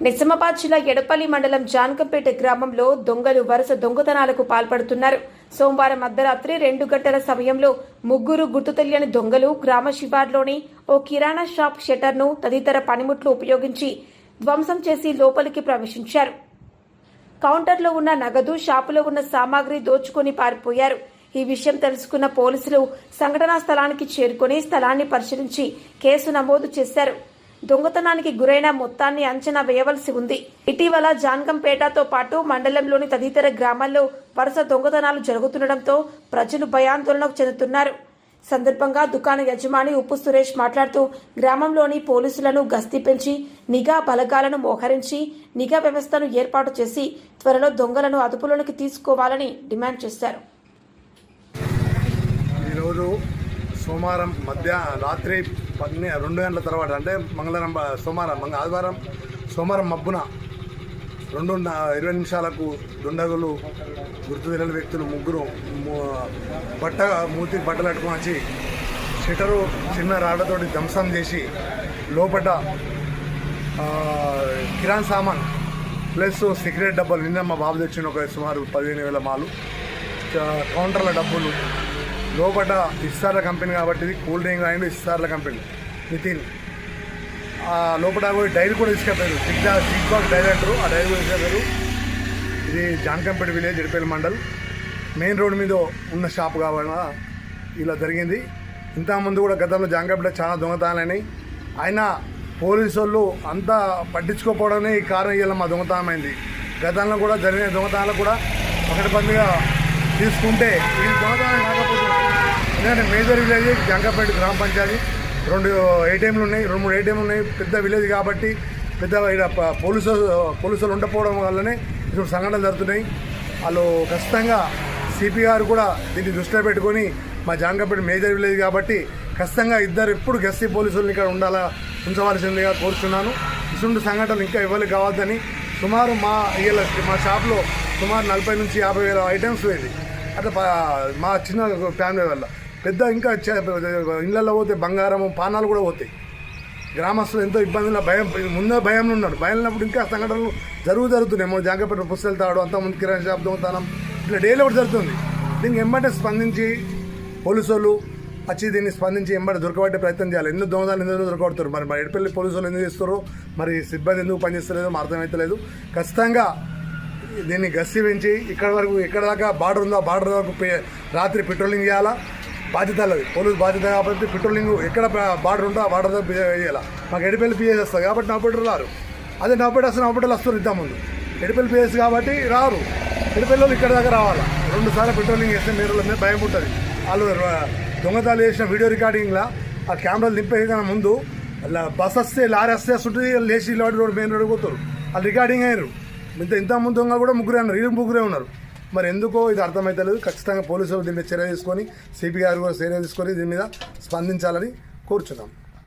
నిజామాబాద్ జిల్లా ఎడపల్లి మండలం జాన్కంపేట గ్రామంలో దొంగలు వరుస దొంగతనాలకు పాల్పడుతున్నారు. సోమవారం అర్ధరాత్రి 2 గంటల సమయంలో ముగ్గురు గుర్తు తెలియని దొంగలు గ్రామ శివార్లోని ఓ కిరాణా షాప్ షట్టర్ను తదితర పనిముట్లు ఉపయోగించి ధ్వంసం చేసి లోపలికి ప్రవేశించారు. కౌంటర్లో ఉన్న నగదు, షాపులో ఉన్న సామాగ్రి దోచుకొని పారిపోయారు. ఈ విషయం తెలుసుకున్న పోలీసులు సంఘటనా స్థలానికి చేరుకుని స్థలాన్ని పరిశీలించి కేసు నమోదు చేశారు. దొంగతనానికి గురైన మొత్తాన్ని అంచనా వేయవలసి ఉంది. ఇటీవల జాన్కంపేటతో పాటు మండలంలోని తదితర గ్రామాల్లో వరుస దొంగతనాలు జరుగుతుండటంతో ప్రజలు భయాందోళనకు చెందుతున్నారు. సందర్భంగా దుకాణ యజమాని ఉప్పు సురేష్ మాట్లాడుతూ గ్రామంలోని పోలీసులను గస్తీ పెంచి నిఘా బలగాలను మోహరించి నిఘా వ్యవస్థను ఏర్పాటు చేసి త్వరలో దొంగలను అదుపులోకి తీసుకోవాలని డిమాండ్ చేశారు. సోమవారం రాత్రి 2 గంటల తర్వాత అంటే మంగళవారం ఆదివారం సోమవారం మబ్బున 2:20 నిమిషాలకు దుండగులు గుర్తు తెలియని వ్యక్తులు ముగ్గురు మూతికి బట్టలు కట్టుకొని వచ్చి షట్టరు చిన్న రాళ్లతోటి ధ్వంసం చేసి లోపల కిరాణా సామాన్ ప్లస్ సిగరెట్ డబ్బాలు నిన్న మా బాబు తెచ్చిన ఒక సుమారు 15,000 మాలు, కౌంటర్ల డబ్బులు, లోపల ఇస్తార్ల కంపెనీ కాబట్టి ఇది కూల్ డ్రింక్ అండ్ ఇస్తార్ల కంపెనీ నితిన్ లోపల పోయి డైరీ కూడా తీసుకెళ్ళారు. సిక్ బాక్స్ డైరీ అంటారు, ఆ డైరీ కూడా తీసుకెళ్ళారు. ఇది Jankampet village Edapalli mandal main road మీద ఉన్న షాప్ కాబట్టి ఇలా జరిగింది. ఇంతకుముందు కూడా గతంలో జాన్కంపేట చాలా దొంగతనాలని అయినా పోలీసు వాళ్ళు అంతా పట్టించుకోకపోవడమే ఈ కారణం ఇలా మా దొంగతనం అయింది. గతంలో కూడా జరిగిన దొంగతనాలు కూడా ఒకటి పందిగా తీసుకుంటే ఈ దొంగతనం కాకపోతే ఎందుకంటే మేజర్ విలేజ్ జాన్కంపేట గ్రామ పంచాయతీ 2 ATMలు ఉన్నాయి, 2-3 ATMలు ఉన్నాయి. పెద్ద విలేజ్ కాబట్టి పెద్ద పోలీసులు ఉండకపోవడం వల్లనే ఇప్పుడు సంఘటనలు జరుగుతున్నాయి. వాళ్ళు ఖచ్చితంగా సిపి గారు కూడా దీన్ని దృష్టిలో పెట్టుకొని మా జాన్కంపేట మేజర్ విలేజ్ కాబట్టి ఖచ్చితంగా ఎప్పుడు గస్తీ పోలీసులు ఇక్కడ ఉంచవలసిందిగా కోరుతున్నాను. ఇటువంటి సంఘటనలు ఇంకా ఇవ్వాలి కావద్దని సుమారు మా షాప్లో సుమారు 40,000 నుంచి 50,000 ఐటమ్స్ ఇది. అట్లా మా చిన్న ఫ్యామిలీ వల్ల పెద్ద ఇంకా ఇళ్ళల్లో పోతే బంగారం పానాలు కూడా పోతాయి. గ్రామస్తులు ఎంతో ఇబ్బందులు ముందే భయంలో ఉన్నాడు. భయంలో ఇంకా సంఘటనలు జరుగుతున్నాయి. మన జాగ్రత్త పుస్తకాలు తాడు అంతా ముందు కిరాణా షాప్ దొంగతనం ఇట్లా డైలీ ఒకటి జరుగుతుంది. దీనికి ఎంబటే స్పందించి పోలీసు వాళ్ళు వచ్చి దీన్ని స్పందించి ఎంబడి దొరకబట్టే ప్రయత్నం చేయాలి. ఎందుకు దొంగతనాలు ఎందుకు దొరకబడతారు, మరి ఎడపల్లి పోలీసు వాళ్ళు ఎందుకు చేస్తారో, మరి సిబ్బంది ఎందుకు పనిచేస్తలేదో అర్థమవుతలేదు. ఖచ్చితంగా దీన్ని గస్తీ పెంచి ఎక్కడ దాకా బార్డర్ ఉందో ఆ బార్డర్ వరకు రాత్రి పెట్రోలింగ్ చేయాలా. బాధ్యత లేదు, పోలీసు బాధ్యత కాబట్టి పెట్రోలింగ్ ఎక్కడ బార్డర్ ఉందో ఆ బార్డర్ దాకా చేయాలా. మాకు ఎడపల్లి పిఎస్ వస్తుంది కాబట్టి నౌపేటలు రారు. అదే నౌపేటలు వస్తారు ఇంతకుముందు. ఎడపల్లి పిఎస్ కాబట్టి రారు. ఎడపల్లి వాళ్ళు ఇక్కడ దాకా రావాలా. 2 సార్లు పెట్రోలింగ్ చేస్తే మీరు మీద భయం ఉంటుంది. వాళ్ళు దొంగతనాలు చేసిన వీడియో రికార్డింగ్లో ఆ కెమెరాలు నింపే ముందు బస్ వస్తే లారీ వస్తే చుట్టూ లేచి రోడ్ మెయిన్ రోడ్ పోతారు. వాళ్ళు రికార్డింగ్ అయ్యారు. ఇంతకుముందు దొంగ కూడా ముగ్గురే ఉన్నారు. మరి ఎందుకో ఇది అర్థమవుతలేదు. ఖచ్చితంగా పోలీసులు దీని మీద చర్య తీసుకొని సిపి గారు కూడా చర్య తీసుకొని దీని మీద స్పందించాలని కోరుచున్నాం.